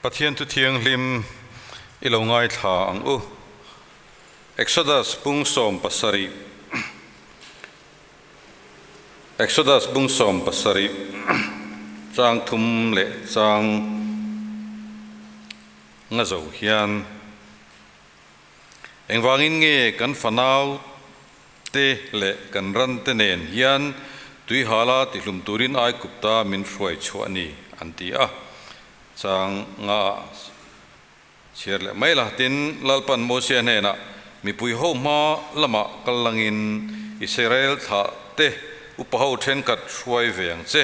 Pathian tu thiang lim ilongai tha ang u Exodus bungsom pasari Exodus bungsom pasari chang thum le chang nga zo hian engwangin nge kan fanau te le kan ran te nen hian tui hala ti hlum turin ai kupta min hruai chuani anti a chang nga cher le mai la tin lalpan Moses ne na mi pui ho ma lama kalangin Israel tha te upaho then kat hruai veng che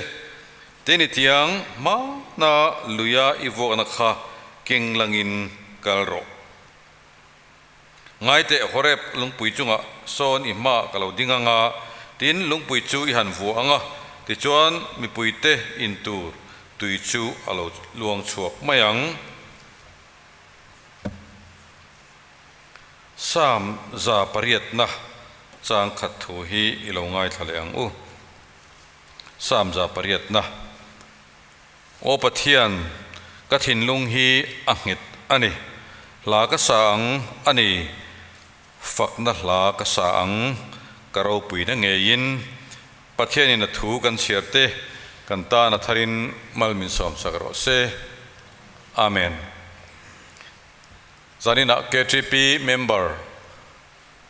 teni tiang ma na luya ivo na kha king langin kalro ngai te horep lungpui chunga son i ma kalo dinga nga tin lungpui chu i han vu anga ti chuan mi pui te in tur tui chu alo luang chuak mayang sam za pariat na chang khat thu hi ilongai thale ang u sam za pariat na o pathian ka thin lung hi angit ani la ka sang ani fak na la ka sang karo pui na nge in pathian in thu kan chiarte kan ta na tharin malmin som sakaro se amen zanina KTP member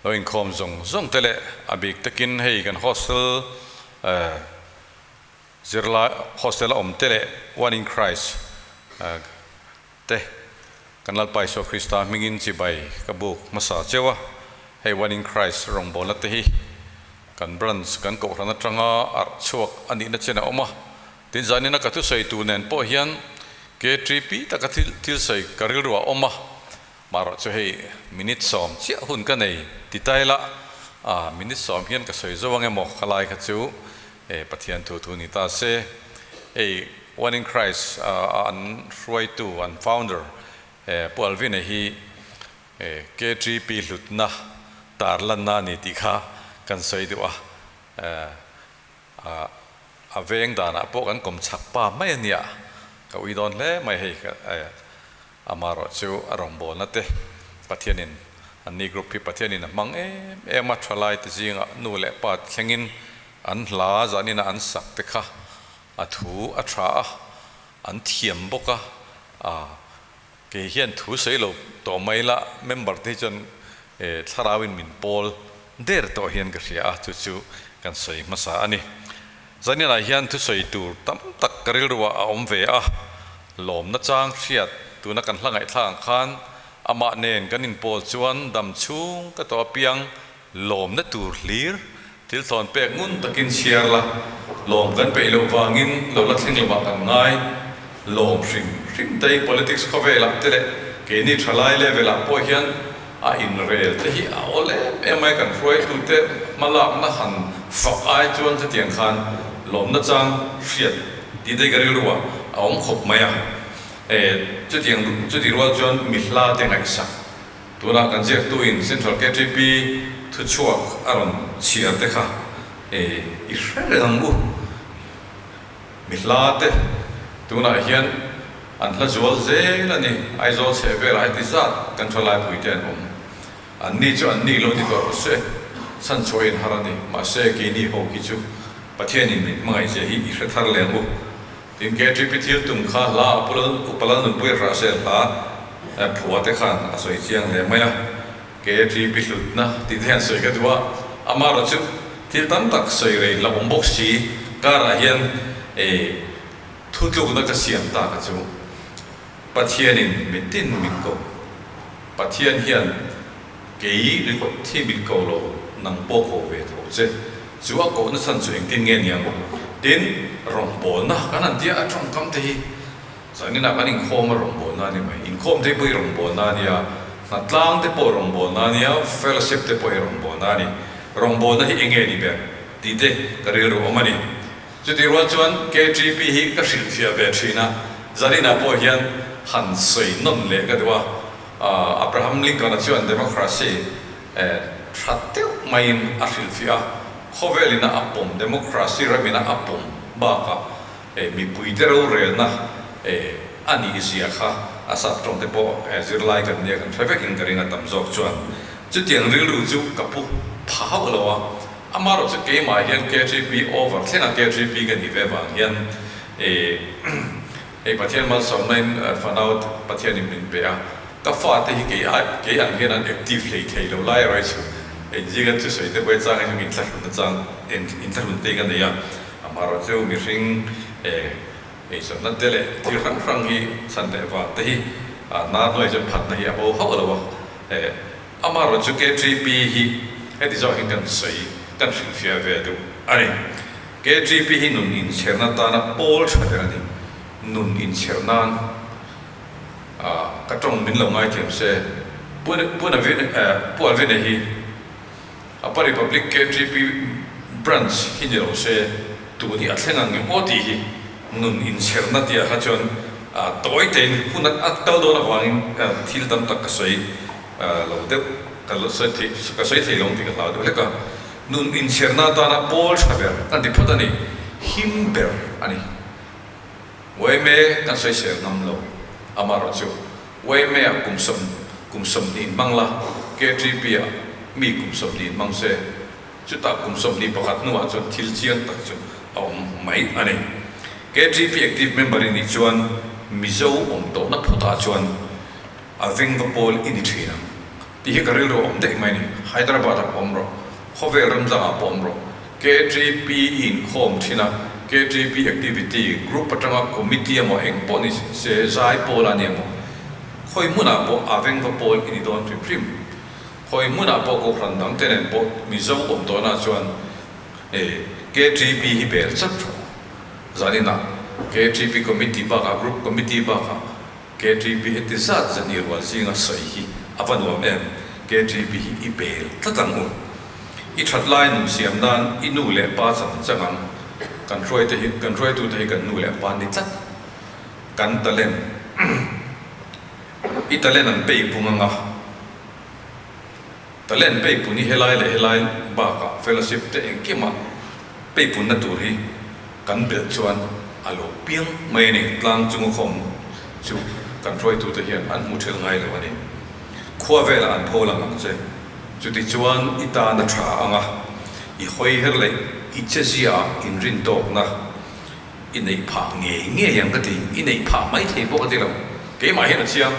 loin khom zong tele abik takin hei kan hostel zirla hostel om tele one in Christ te kanal pai so Krista mingin chi bai kabuk masa chewa hei one in Christ rong bola te hi kan branch kan ko rana tranga ar chuak ani na chena oma tin zanina ka tu sei tu nen po hian KTP ta ka thil sei karil ro oma maro cho hei minute som chia hun ka nei ti taila minute som hian ka soi zawang emo khalai kha chu pathian thu ni ta se one in Christ an roi tu an founder Paulvin hi KTP lutna tarlanna ni ti kha kan soi du a veng dana po kan kom chak pa mai ania ka ui don le mai hei amaro chu arong bol na te pathianin ani group pi pathianin mang ma thalai te jinga nu le pa thlengin an hla zanina an sak te kha a thu a tha an thiam boka ke hian thu seilo to maila member te chon tharawin min pol der to hian ka ria chu kan sei masa ani zanina hian thu sei tur tam tak karil ruwa a om ve a lom na chang hriat tuna kan hlangai thlang khan ama nen kanin pol chuan dam chung ka to piang lom na tur hlir til thon pek ngun takin chiar la lom kan pe lo wangin lo la thleng lo kan ngai lom hring dei politics ko vela tele ke ni thalai level a po hian a in rel te hi a ole emai kan froi tu te malak na han fak ai chuan te tiang khan lom na chang hriat ti dei garil ruwa a om khop maya chu ti ruwa chuan mi hla te ngai sak tuna kan jek tu in central KTP thu chuak aron chiar te kha i hre ang u mi hla te tuna hian an hla zual zel ani ai zo che vel ai ti zat kan tholai pui ten an ni chu an ni lo ti tor se san choin harani ma se ke ni ho ki chu pathian in mai je hi i hre thar le u tin KTP thil tum kha la upala nu pui ra se la phua te khan a soi chiang le maya KTP hlutna ti thian soi ka duwa amaro chu thil tam tak soi rei la box chi kara hian thutluk na ka siam ta ka chu pathian in mitin mikko pathian hian kei ri ko thi mikko lo nang po ko ve tho che chu a ko na san chu eng tin nge niang tin rong bol na kanan dia atong kam te hi zanina kanin khom rong bol na ni mai in khom te pui rong bol na nia na tlang te po rong bol na nia fellowship te po rong bol na ni rong bol na hi enge ni be ti te karil ro mani chu ti ro chuan KTP hi ka hril fia ve thina zanina po hian han sei non le ka dewa Abraham Lincoln chuan democracy thateu main a hril fia khovelina apom democracy ramina apom baka mi puitero relna ani isia kha asap trong te po zir lai kan nia kan traffic in karinga tam zok chuan chu tiang ril ru chu kapu phau lawa amaro chu ke ma hian KGP over thlenga KGP kan ni ve wang hian pathian mal som nain fanaut pathian in min be a ka fa te hi ke ang hian an active hlei thei lo lai rai chu jiga chu sei te wei chang hi min thla na chang in thla te kan ya amaro chu mi ring so na tele ti rang hi san te wa te hi na noi jan phat na hi abo ho lo wa amaro chu KGP hi ti zo hin kan sei kan sing fia ve du ani KGP hi nun in cherna ta na pol thadera ni nun in chernan ka tong min lo ngai thiam se puna ve hi apa republic KGP branch hi ni lo se tu ni athlenga ngi oti hi nun in cherna tia ha chon toy ten hunat atal do na wang thil tam tak ka sei lo de ka lo se thi ka sei thei long ti ka la do le ka nun in cherna ta na pol thaber kan di photani himber ani wei me kan sei se nam lo amaro chu wei me kum som ni mangla KGP mi kum som ni mang se chu ta kum som ni pakhat nu a chu thil chiang tak chu mai ani KGP active member in chuan mizo om to na phota chuan aveng the pol in the thina ti hi karil ro om dek mai ni Hyderabad a pomro khovel ramza a pomro KGP in home thina KGP activity group patanga committee mo eng poni se zai pola ne mo khoi muna po aveng the pol in don prim khoi muna po ko ran dang tenen po mizo om to na chuan KGP hi bel chap zanina KGP committee ba ka group committee ba ka KGP heti zat zanir wal singa sai hi avanwam em KGP hi ibel tatang u I that line nu siam dan inu le pa changam control tu te kan nu le pa ni chat kan talen I talen an pe punganga talen pe puni helai ba ka fellowship te engkima pe pun na tur hi kan bel chuan alo piang mai ni tlang chung khom chu control tu te hian an mu thel ngai lo ani khwa vel an phola ngam che chu ti chuan ita na tha anga I hoi her le I chesia in rin tok na in nei pha nge yang ka ti in nei pha mai thei bo ka ti lo ke ma hian chiang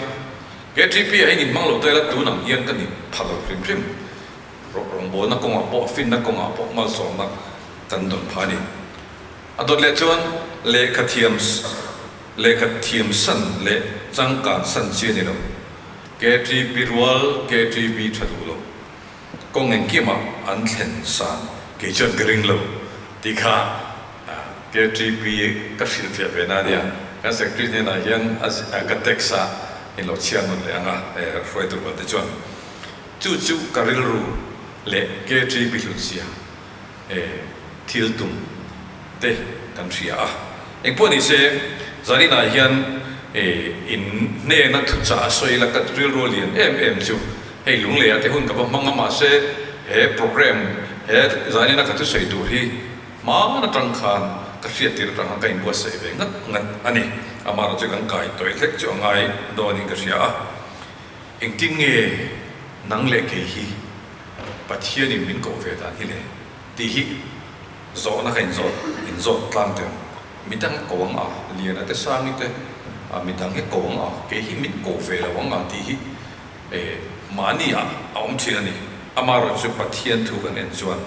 KGP ai ni mang lo te la tu nang hian ka ni pha lo prim rong bo na kong a po fin na kong a po mal so na tan don pha ni adot le chuan le khathiam san le changkan san chi ni lo KGP rual KGP thadu lo kong eng kima an thlen san ke chon gring lo ti kha KGP ka sil fia ve na dia ka secretary ne na hian ka teksa in lo chiang mon le anga roi tu te chuan chu karil ru le KGP lu sia thil tum te kan thia eng poni se zarina hian in ne na thu cha soi la ka drill rolian em chu hei lung le ate hun ka ba manga ma se he program he zarina ka thu sei tu hi ma na tang khan ka ria tir tang ka in bo se ve ngat ani amaro che kan kai toi lek chu ngai do ni ka ria eng ting nge nang le ke hi pathian in min ko ve da hi le ti hi zo na khain zo in zo tlang te mitang ko wang a lian ate sang ite mitang he ko wang a ke hi mit ko ve la wang a ti hi mani a om thina ni amaro chu pathian thu kan en chuan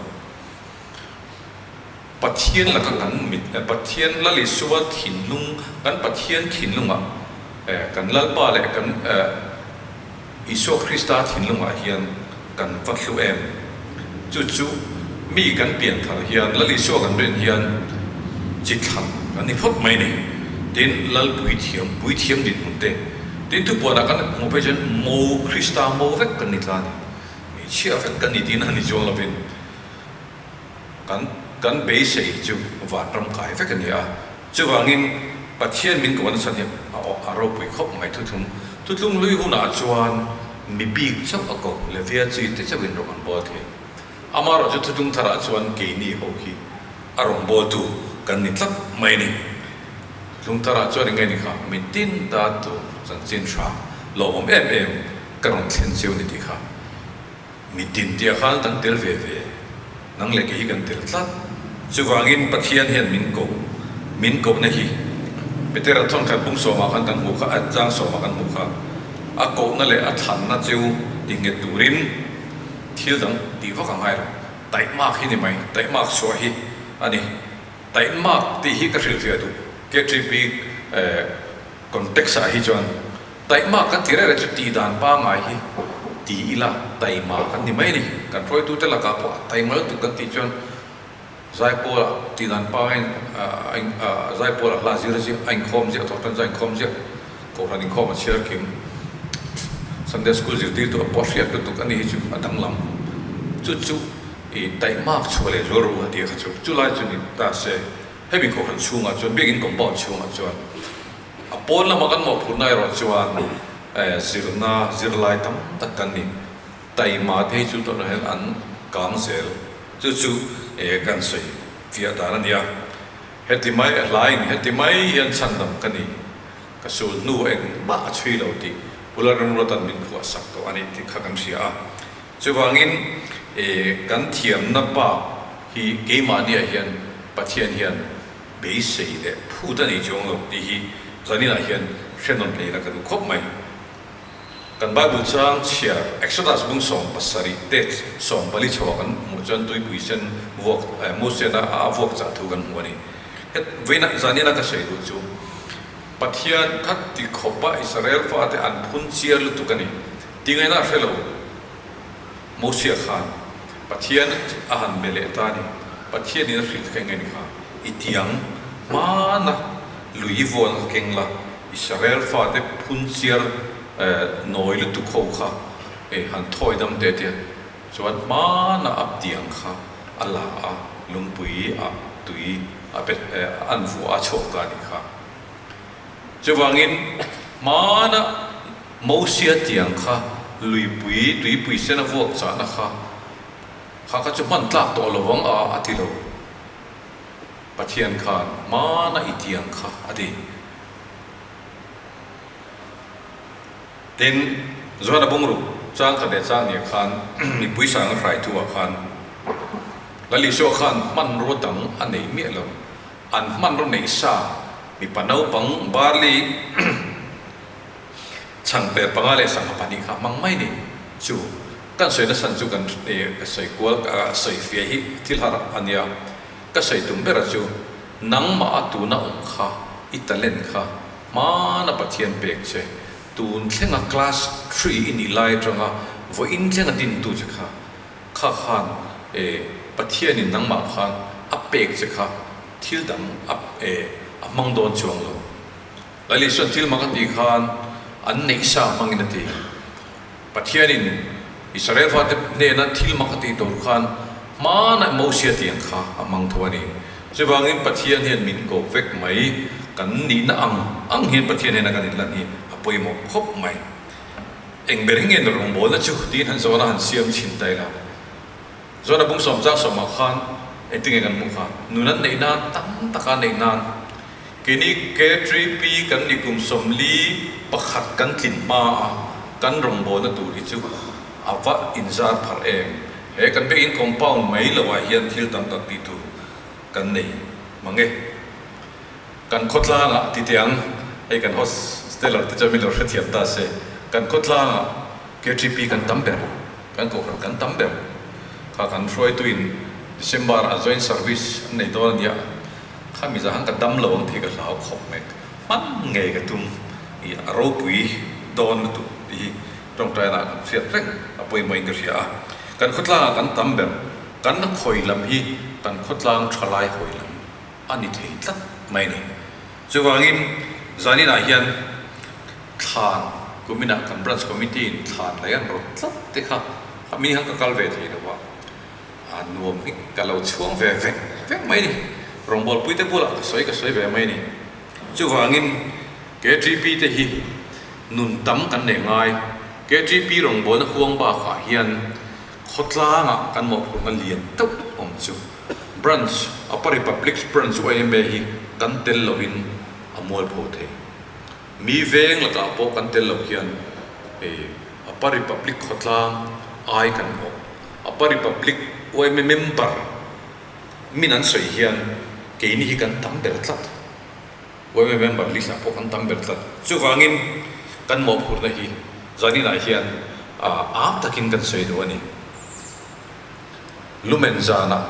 pathian la ka kan mit pathian la li suwa thinlung kan pathian thinlunga kan lalpa le kan Iso Krista thinlunga hian kan vatlu em chu mi kan pian thar hian lali so kan ren hian chithan ani phot mai ni tin lal pui thiam din hunte tin tu pona kan mo pe chen mo Krista mo vek kan ni tla ni chia vek kan ni tin ani jong lovin kan be sei chu wa ram kai vek kan ya chu wangin pathian min ko an san hian a ro pui khop mai tu thum lui hu na chuan mi big chap ako le via chi te chawin ro an bo the amaro chu thudung thara chuan ke ni ho hi arong bo tu kan ni tlap mai ni lung tara chuan nge ni kha min tin da tu chan chin tha lo om em karong thlen chiu ni ti kha mi tin dia khan tang tel ve nang le ki kan tel tlat chuwangin pathian hian min ko na hi betera thon khat bung so ma khan tang mu kha ajang so ma kan mu kha a ko na le a than na chiu dinge turin thil dang ti wa ka ngai ro tai ma hi ni mai tai ma so hi ani tai ma ti hi ka thil fia tu ke tripi context a hi chuan tai ma kan tire re chu ti dan pa ngai hi ti ila tai ma kan ni mai ni kan roi tu te la ka po tai mal tu kan ti chuan zai po la ti dan pa anh zai po la la zir ji anh khom ji thot tan zai khom ji ko ran khom a chher kim Sunday school zir ti tu a po riat tu kan ni chu adang lam chu e tai ma chole zo ru ha ti kha chu lai chu ni ta se he bin ko han chunga chuan begin kom bon chunga chuan a pon la ma kan mo phur nai ro chuan zirlai tam tak kan ni tai ma the chu to hen an kang sel chu kan sei fia da na nia heti mai line heti mai yan chan dam kan ni ka sul nu eng ba chui lo ti pularam rotan min kho sak to ani ti kha kan sia chuwangin kan thiam na pa hi ke ma nia hian pathian hian be sei de phu da ni jong lo ti hi zani na hian shenon le na kan khop mai kan Bible chang chia Exodus bung song pasari te song bali chawa kan mu chan tui puisen vok Moses na a vok cha thu kan mu ni het veina zani na ka sei du chu pathian khat ti khopa Israel fa te an phun chiar lu tu kan ni tingai na felo Moses khan pathian a han bele ta ni pathian ni rit ka ngai ni kha itiang ma na lui von keng la Israel fa te phun chiar noi lu tu kho kha han thoi dam te te chuan ma na ap tiang kha ala a lungpui a tui a pet an vu a chok ka ni kha chuwangin ma na mosia tiang kha lui tui pui sena vok cha na kha ka chu man tlak to lowang a atilo pathian khan ma na itiang kha adi then zona bungru chang kha de chang ni khan mi pui sang rai tu khan lali so khan man ro dang anei mi lo an man ro nei sa mi panau pang barli chang pe pangale sang pani kha mang mai ni chu kan soi na san chu kan ka soi kwal ka soi fia hi thil har ania ka soi tum bera chu nang ma atu na kha italen kha ma na pathian pek che tun thlenga class 3 in ilai tanga vo in thlenga din tu chakha kha khan pathian in nang ma khan apek chakha thil dam amang don chuang lo lali son thil ma ka ti khan an nei sa mangin ati pathian in Israel fa ne na thil ma ka ti tor khan ma na mosia tiang kha amang thawani chewangin pathian hian min ko vek mai kan ni na ang hian pathian ne na kan in lan hi apoi mo khop mai eng bering en rong bol na chu tin han zona han siam chin tai la zona bung som cha som khan eting kan mu kha nunan nei na tam taka nei nan kini ke 3p kan ni kum som li pakhat kan tin ma kan rong bol na tu ri chu awa inzar phar em he kan be in compound mai lo wa hian thil tam tak ti tu kan nei mange kan khotla la ti tiang ei kan hos stellar te jamilo rethiam ta se kan khotla KTP kan tamber kan ko kan tamber kha kan roi tu in December a join service nei do nia khami za han ka dam lo ang the ka lau khop me man nge ka tum i ro pui don tu i trong trai na fiat rek apoi mai ka ria kan khotla kan tamber kan na khoi lam hi kan khotlang thalai hoi lam ani thei tlat mai ni chuwangin zani na hian than kumina kan branch committee than lai an ro tlat te kha mi han ka kalve thei do wa nuam hi kalau chuang ve mai ni rongbol puite pula ka soi ve mai ni chuwangin KTP te hi nun tam kan ne ngai KTP rongbol na huang ba kha hian khotla nga kan mo kan lian tok om chu branch upper republic branch OMB hi kan tel lovin amol pho the mi veng la ka po kan tel lo hian apa republic khotlang ai kan mo apa republic oi member minan soi hian ke ni hi kan tam ber tlat oi member li sa po kan tam ber tlat chu wangin kan mo phur na hi zani la hian a takin kan soi do ani lumen zana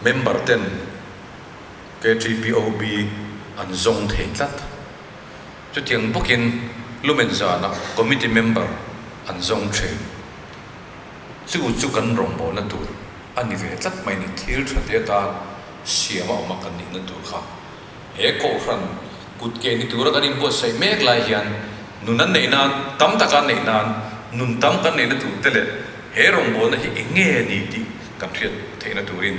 member ten KGPOB an zong thei tlat chu tiang bokin lumen zana committee member an zong thei chu kan rong bo na tur ani ve tlat mai ni thil thate ta siama ma kan ni na tur kha e ko ran kut ke ni tur kan in bo sai mek lai hian nunan nei nan tam ta kan nei nan nun tam kan nei na tur tele he rong bo na hi enge ni ti kan thiat theina turin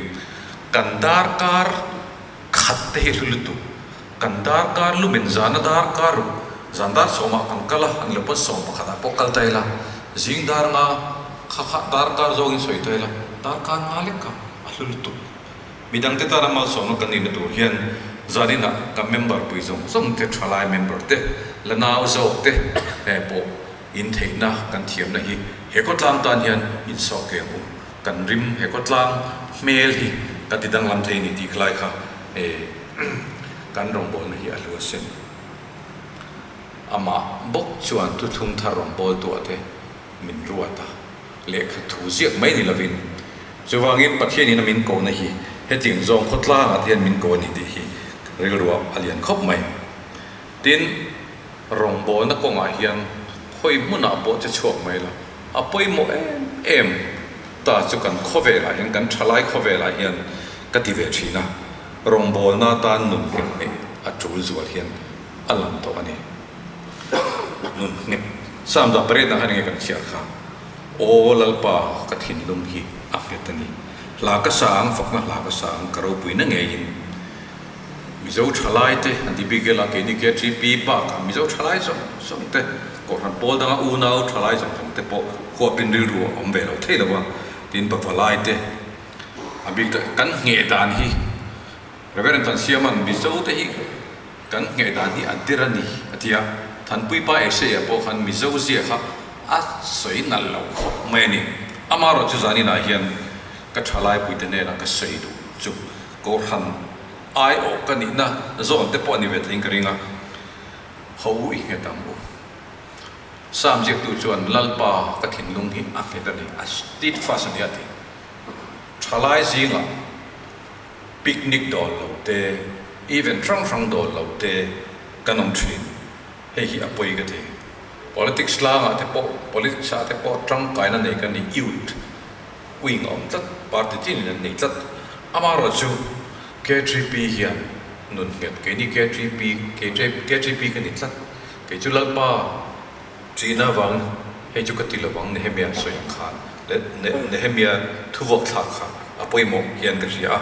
kan dar kar khat te hlu tu kan dar kar lu men zana dar kar zandar soma kan kala an lepas som pakha pokal taila jing dar nga kha dar kar zong soi taila dar kar ngalik ka ahlu tu midang te tara mal som kan ni na tur hian zarina ka member pui zong te thalai member te lanau zo te e po in theina kan thiam na hi he ko tlang tan hian in so ke mu kan rim he ko tlang mel hi ka tidang lam thei ni ti khlai kha kan rong bol na hi alu sen ama bok chuan tu thung thar rong bol tu ate min ruata lek thu ziak mai ni lovin chuwangin pathian in min ko na hi he ting zong khotla athian min ko ni ti hi rel ruwa alian khop mai tin rong bol na ko nga hian khoi muna bo che chok mai la apoi mo em ta chu kan khove la hian kan thalai khove la hian ka ti ve thina rong bol na ta nun him me a tul zual hian alam to ani nun ne sam da pre na hani kan chia kha o lalpa ka thin lum hi a petani la ka sang fakna la ka sang karo pui na nge in mizo thalai te andi bigela ke ni ke tri pa ka mizo thalai so te ko ran pol da u nau thalai so te po ko pin ri ru om ve lo the lawa tin pa falai te abik ta kan nge dan hi reverend tan siaman mizo te hi kan nge dan hi adirani atia than pui pa ese ya po khan mizo zia kha a soi nal lo mai ni amaro chu zani na hian ka thalai pui te ne na ka sei du chu ko khan ai o ka ni na zon te po ni ve thing karinga ho i nge tam bu sam jek tu chuan lalpa ka thin lung hi a ke dani a stit fashion ya ti thalai zinga picnic dol lo te even trong dol lo te kanom thin he hi apoi ga te politics la nga te po politics a te po trong kai na nei ka ni youth wing om tat party tin nei tat amaro chu K3P hian nun nget ke ni K3P ka ni tat ke chu lalpa China wang he chu ka tilo wang Nehemia soyang khan Nehemia thuvok thak kha apoi mo hian ka ria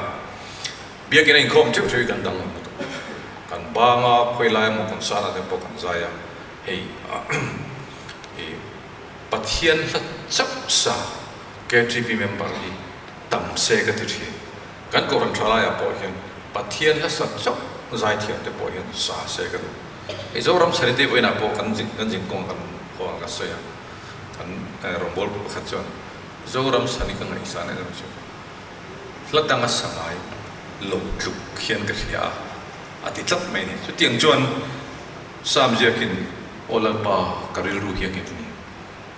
bia ke nei khom chu chu kan dang kan ba nga khoi lai mo kan sa na te po kan zaya hei pathian la chap sa K3P member hi tam se ka ti thi kan ko ran thala ya po hian pathian la sa chap zai thian te po hian sa se ka e zo ram sari te voina po kan jin kong kan ho ka so ya kan rombol khat chon zo ram sani ka ngai sa ne ro chu hlatanga sangai lo tluk khian ka ria ati tlap mai ni chu tiang chuan sam jekin olalpa karil ru hi ke ni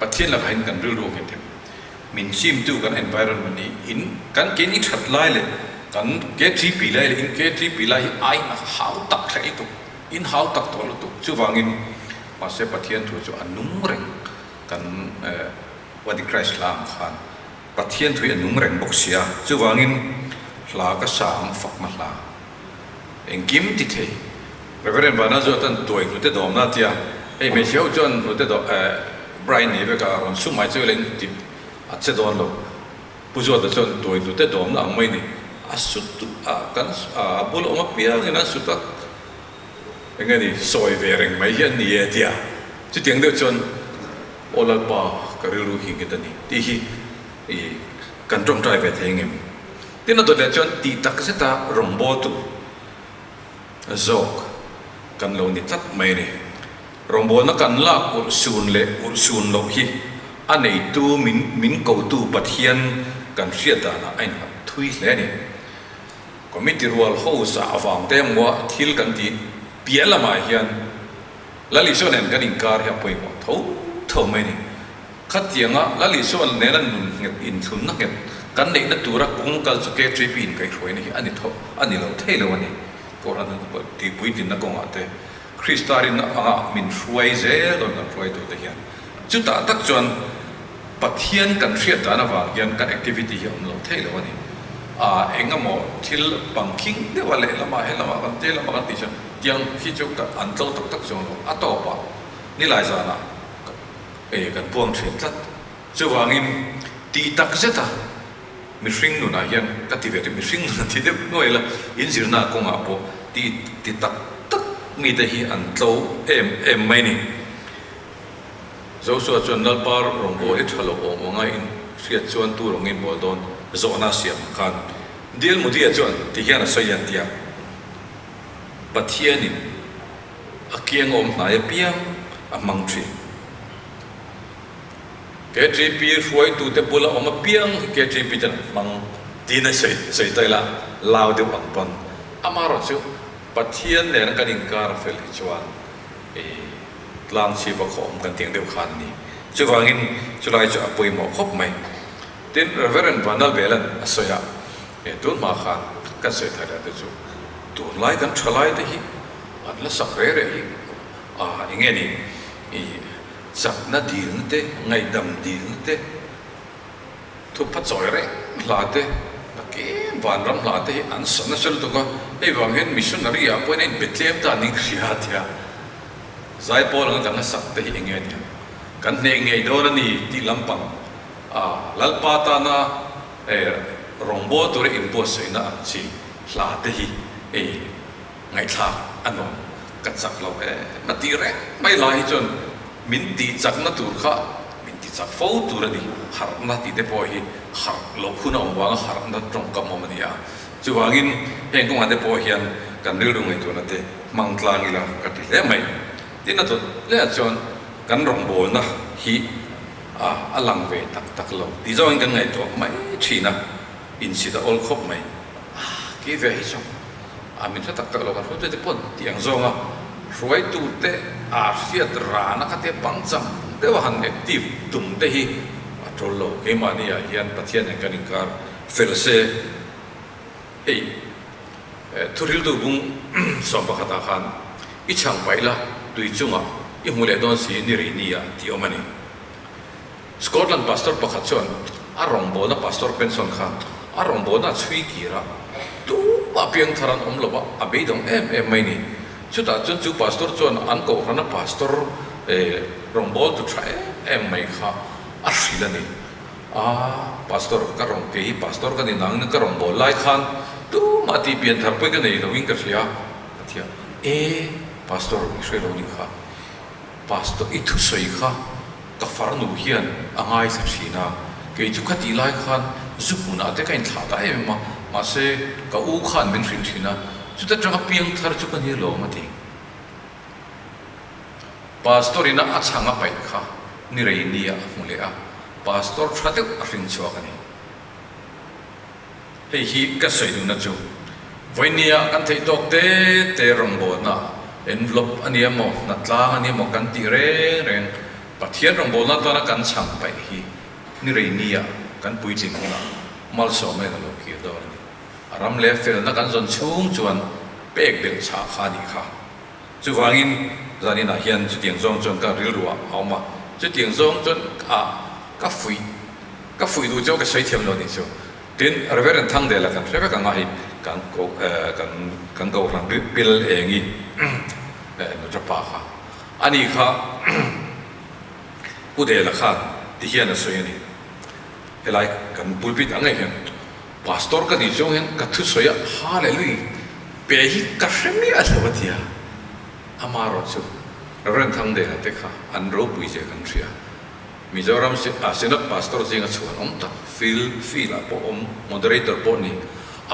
pathian la hain kan ril ru ke them min sim tu kan environment ni in kan ke ni that lai le kan ke tri pi lai le in ke tri pi lai ai na how tak thai tu in how tak to lu tu chu wangin ma se pathian thu chu anung reng kan wadi christ lam khan pathian thu anung reng bok sia chu wangin la ka sang fak ma la engkim ti the reverend bana zo tan toy lu te dom na tia ei me xiao chon lu te do brian ne be ka ron su mai chu len ti a che don lo pu zo da chon toy lu te dom na mai ni a su tu a kan a bul oma pia ni na su ta engani ni soi ve reng mai hian ni e tia chu tiang de chon olal pa karilu hi ke tani ti hi e kan trong trai ve thengem tin do le chon ti tak se ta rombo tu zok kan lo ni tat mai ni rombol na kan la ur sun lo hi anei tu min ko tu pathian kan hria da na ain thui hle ni committee rual ho sa awang tem wa thil kan ti pialama hian lali son en kan inkar ya poi mo tho mai ni khatianga lali son ne lan in thun na ke kan nei na tura kung kal chu ke tri pin kai hroi ni ani lo thei lo ani koran na ti pui tin na kong ate Christarin anga min hruai zel don na hruai tu te hian chu ta tak chuan pathian kan hriat ta na wa hian kan activity hi om lo thei lo ani engamo thil banking de wale lama helama kan te lama kan ti chan tiang khi chu ka an tlo tak chong lo atopa ni lai za na kan puang thret tat chu wangin ti tak zeta mi hring nu na hian ka ti ve mi hring na ti de noi la in zir na kong apo ti tak mi te hi an tlo em mai ni zo so chuan nal par rong bo he thalo o ngai in hriat chuan tu rong in bol don zo na siam khan dil mu dia chuan ti hian a soyan tia pathian in akiang om na ya piang a mang thi ke tri pi hruai tu te pula om a piang ke tri pi tan mang ti na sei tai la lao de ang pan amaro chu pathian ne kan inkar fel hi chuan tlang chi ba khom kan tiang deuh khan ni chu wangin chulai chu apoi mo khop mai tin reverend vanal belan asoya tun ma khan ka se thara de chu tu lai kan thalai de hi an la sakre re hi inge ni sak na dil te ngai dam dil te thu phat choi re la te ke van ram la te an sana sel to ka wangin missionary a point in Bethlehem ta ni khria thia zai pol ang kan sak te inge ni kan ne nge do ni ti lampang lalpa ta na rongbo to re impose na chi la te hi ngai tha anon kat sak lo na ti re mai lai chon min ti chak na tur kha min ti chak fo tur ni har na ti de po hi har lo khuna om wang har na trong kam mo mania chu wangin heng kong ade po hian kan ril rung ai tu na te mang tlang ila ka ti le mai tin na to le chon kan rong bol na hi alang ve tak lo ti zo kan ngai to mai thina in si da ol khop mai ki ve hi chong min tak lo kan te pon tiang zonga ruai tu te fiat ra na ka te pang cham de wa han active tum te hi atolo ke mania hian pathian kan inkar fel se thuril du bung som pakata khan i chang paila tui chunga i mule don si ni ri nia ti omani Scotland pastor pakhat chon arong bo na pastor pension khan arong bo na chui kira tu ma piang tharan om loba abeidong em mai ni chuta chun chu pastor chon an ko rana pastor rong bo tu try em mai kha a silani pastor ka rong ke pastor ka ni nang ka rong bo lai khan tu ma ti pian thar pe ka nei lo wing ka sia athia pastor israel ni kha pastor itu soi kha ka farnu hian angai sa thina ke chu khati lai khan zupuna te kain thla ta ma se ka u khan min rin thina chu ta tanga piang thar chu kan hi lo ma ti pastor ina achanga pai kha ni rei nia mule pastor thate rin chwa kani hei hi ka soi du na chu voinia kan thei tok te rombo na envelope ania mo na tla ania mo kan ti reng pathian rombo na ta na kan chang pai hi ni rei nia kan pui jing na mal so me na lo ki do ni aram le fel na kan zon chung chuan pek del cha kha ni kha chu wangin zani na hian chu tiang zong chon ka ril ruwa awma chu tiang zong chon ka fui du jo ka sai thiam lo ni chu tin reverend thang de la kan reva ka ngai kan go rang bil engi no chapa kha ani kha ude la kha ti hian a soy ni helai kan pulpit angai hian pastor ka ni jo hian ka thu soya hallelujah pe hi ka hremi a thawtia amaro chu reverend thang de la te kha an ro pui je kan thria Mizoram senat pastor jinga chuan om tak feel a po om moderator po ni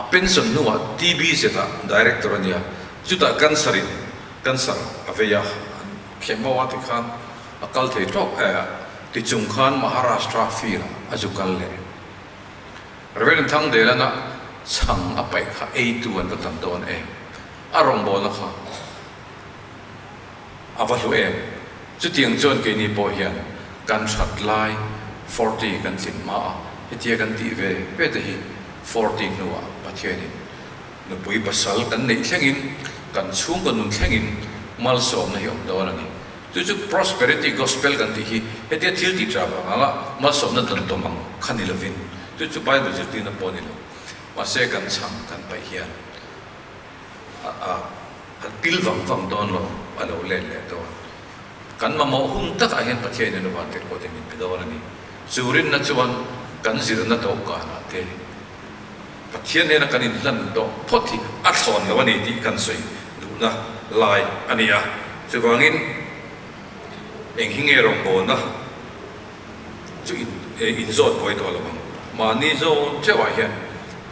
a pension nuwa TV seta director ania chuta kan sarin กันสั่งอเวียเขียนมาว่าที่ขันกัลเทจอกที่จุงขันมหาราชตราฟีละอาจุกันเลยเราเป็นทั้งเดือนนะช่างอไปค่ะตัวนั้นก็ทำโดนเองอารมณ์บอลนะคะอาวัตถุเองจุดยังจนกินนี่พอเห็นการชัดลาย40กันสิมาเที่ยกันตีเวที40นัวประเทศนี้นุบุยบัสลกันในแข่งอินกันช่วงกันนุ่งแข่งอินมาลสอมในยมโดนนี่จุด prosperity gospel กันที่เที่ยที่ที่จ้าว่าละมาลสอมนั้นตันตัวมังขันนิลวินจุดไปดูจุดที่นั่นปอนี่ละมาเสกันช่างกันไปเฮียนติลวังโดนละอันเราเล่นโดนกันมาโมหุ่นตักอาเห็นประเทศนี้นุวันเตะโคเตมินไปโดนนี่สุรินนัชวันกันสิรนัตโอกาณเตะประเทศนี้นักการอินลันโตพอดีอักษรวันนี้ที่กันสวยดูนะลายอันนี้สุวรรณินเองหิ้งรองโบนะจุอินโซดไปตัวละมั้งมานี่โซเจ้าเห็น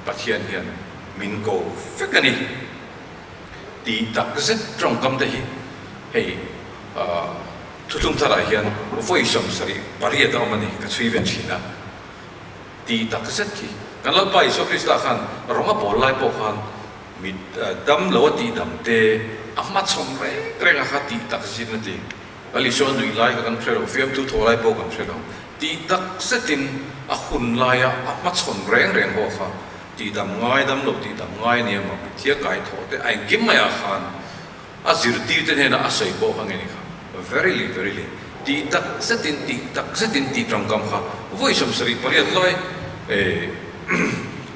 ประเทศเห็นมินโกฟิกันนี่ตีตักเสร็จตรงกำเดฮีเฮ้ทุกท่านเห็นว่าอีสมสรีบริเวณตรงนี้ก็ช่วยเป็นชีนะตีตักเสร็จที่กันแล้วไปสุคริสต์ขันร้องมาบอกไล่บอกขันมีดำแล้วตีดำเตะอามาชมเร่งอาตีตักเสร็จนั่นเองแล้วลิชอนดูไล่กันเชื่อฟิล์มทุกตัวไล่บอกกันเชื่อตีตักเสร็จที่อาหุ่นไล่อามาชมเร่งบอกขันตีดำง่ายดำลบตีดำง่ายเนี่ยมันเที่ยไก่ทอดแต่ไอ้กิมไม่อาขันอาจิรตีเตเนี่ยนะอาศัยบอกขันนี่ครับveryตีตักเสร็จที่ตีตรงกำขันว่าอีสมสรีบริเวณลอย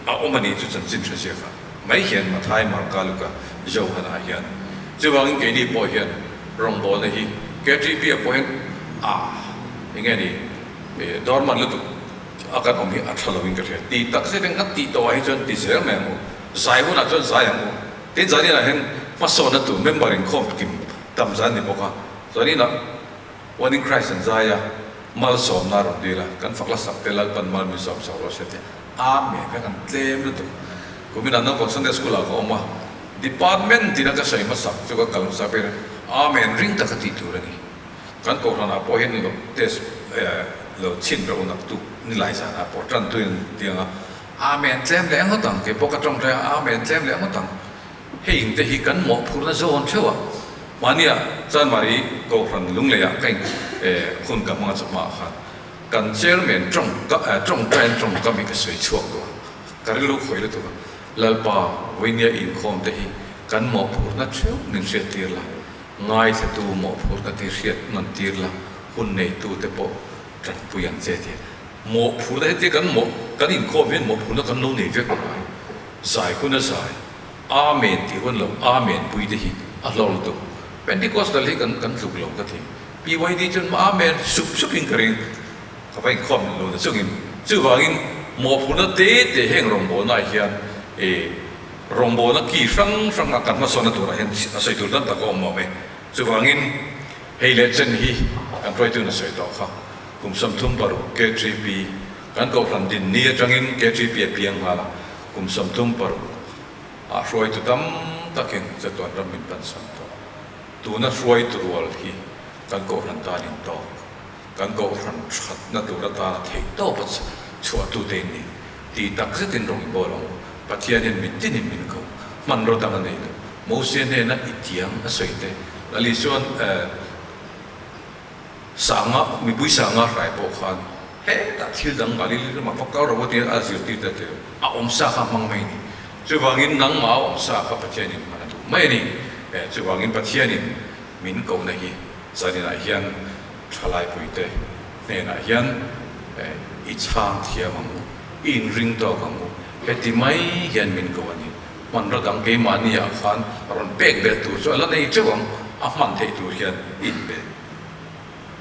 อามันนี่จุดสันสินเสียค่ะไม่เห็นมาไทยมาร์กาลุกะเจ้าขนาดเห็นจะว่าอินเกนี่พอเห็นรองบอลนี่แกที่พี่พอเห็นยังไงนี่ดอร์มันลุตุอาการอมีอัตราวิ่งกันเห็นตีตักเสร็จงั้นตีตัวให้จนตีเสียแม่งูสายหุ่นจนสายงูตีจานี่นะเห็นมาสอนนั่นตัวเมมเบอร์อินคอมกิมตามจานี่บอกว่าจานี่นะวันนี้ใครสัญญามาลสอมนารุดีละกันฝักละสักเตลัลปันมาลมิสอมสาวรสเตอาเมกันเต็มเลยตัวกูมีนั่นก็สันเดสกุลาก็ออกมาดีพาร์ตเมนต์ที่นั่นก็ใช้มาสักจุกกัลมุสาเปรอาเมนริงตะกติตัวนี่กันก็ขนาดพอเห็นนี่ก็เทสเราชินเราหนักตุนี่หลายสารพอจันตัวเดียงอาเมนเต็มแรงก็ตั้งเก็บปกติตรงใจอาเมนเต็มแรงก็ตั้งเฮ้ยแต่ฮีกันหมอพูดนะโซนเชื่อวันนี้จันมารีก็พันลุงเลยกันคนกับมาจะมาขันกันเชื่อเมนตรงใจตรงก็มีกระสุนชั่วตัวการรู้คุยเลยตัวแล้วป่าวิญญาณอินคอมเตหีกันหมอพูดนะเชื่อหนึ่งเสียตีละง่ายจะตัวหมอพูดกันที่เสียนั่นตีละคนในตัวเตปอจัดปุยันเสียทีหมอพูดได้ที่กันหมอกันอินคอมเห็นหมอพูดแล้วกันโน้นนี่เยอะกว่าสายคุณสายอาเมนที่วันเราอาเมนปุยเตหีอัลลอฮ์ตัวเป็นที่กอสตัลที่กันสุกลงกันทีปีวันนี้จนอาเมนสุกอินกระเรงเขาไปคอมลงสุกอินจู่ว่าอินหมอพูดนั้นเตะแห่งรองโบน่าเฮียนรองโบนักขี่ฟังกันมาสอนตัวเห็นอาศัยตัวนั้นตะโกนมาไหมจู่ว่าอินเฮเลเจนฮีกันไปตัวนั้นอาศัยต่อค่ะกุมสัมทุมบารุเกจีปีกันก็พันดินนี้จังอินเกจีปีเพียงมาละกุมสัมทุมบารุช่วยตัวดำตะเก่งจะตัวรำมินปันสันตัวนั้นช่วยตัวฮีกันก็พันตาลินตอกกันก็พันชัดนั่นตัวตาเทโตปัสชัวตัวเต็นนี่ตีตักเสตินรงบอลงปัจจัยนี้มิตินี่มินเขามันรถตั้งนี่โมเสเนี่ยนะอิทิยังอาศัยเตแล้วลิส่วนสังะมีบุษสังะไรพวกเขาเฮ้ตัดทิ้งดังกาลิลิมาพวกเขาเราว่าที่อาศัยที่เตออมสาขามังไม่นี่จู่ว่าอินนังมาอมสาขาปัจจัยนี้มันตัวไม่นี่จู่ว่าอินปัจจัยนี้มินเขาเนี่ยสารีน่ะยันทลายปุยเตเนี่ยน่ะยันอิจฉาเทียมังอินริงตัวกังเฮติไม่ยันมินเขาวันนี้มันระดับเกมานี่อาคารรันเป็กเบลตัวส่วนแล้วในเจ้าของอามันเทตัวยันอินเบ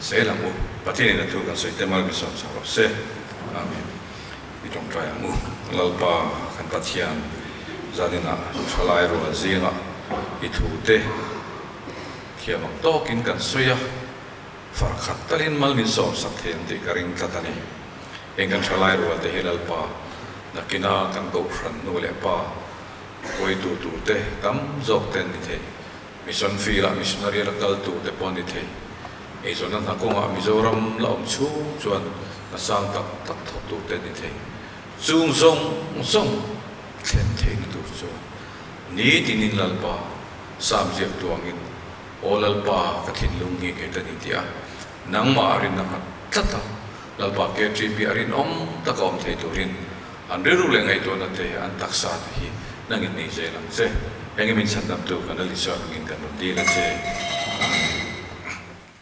เสลัมูปฏิเนตตัวกันสุดเต็มมาบิสอนสาวเสอามีมิตรใจมูลลปาขันปัจจัยจานิน่ะทลายรัวจีน่ะอิทูเตเขียนโตกินกันสวยฝากขัดตลินมัลมินสอมสักเทียนที่กริงตัดนี่เองกันชลายรัวเตฮิลปานักกินากันกูฟันนูเลปาคอยดูเตตั้มจอกเต็นนี่เท mission fee la missionary la kal tu te pon ni thei e zona na ko nga Mizoram la chu chuan na sang tak tak tu te ni thei chung zong thlen thei ni tu chu ni tinin lalpa sam jek tuangin olalpa ka thin lung nge ke tani tia nang ma rin na tata lalpa ke tri arin ta kom thei turin an ru le ngai to na te an taksa hi nangin ni je lam che engi min san dam tu kan li sa ngin kan di la che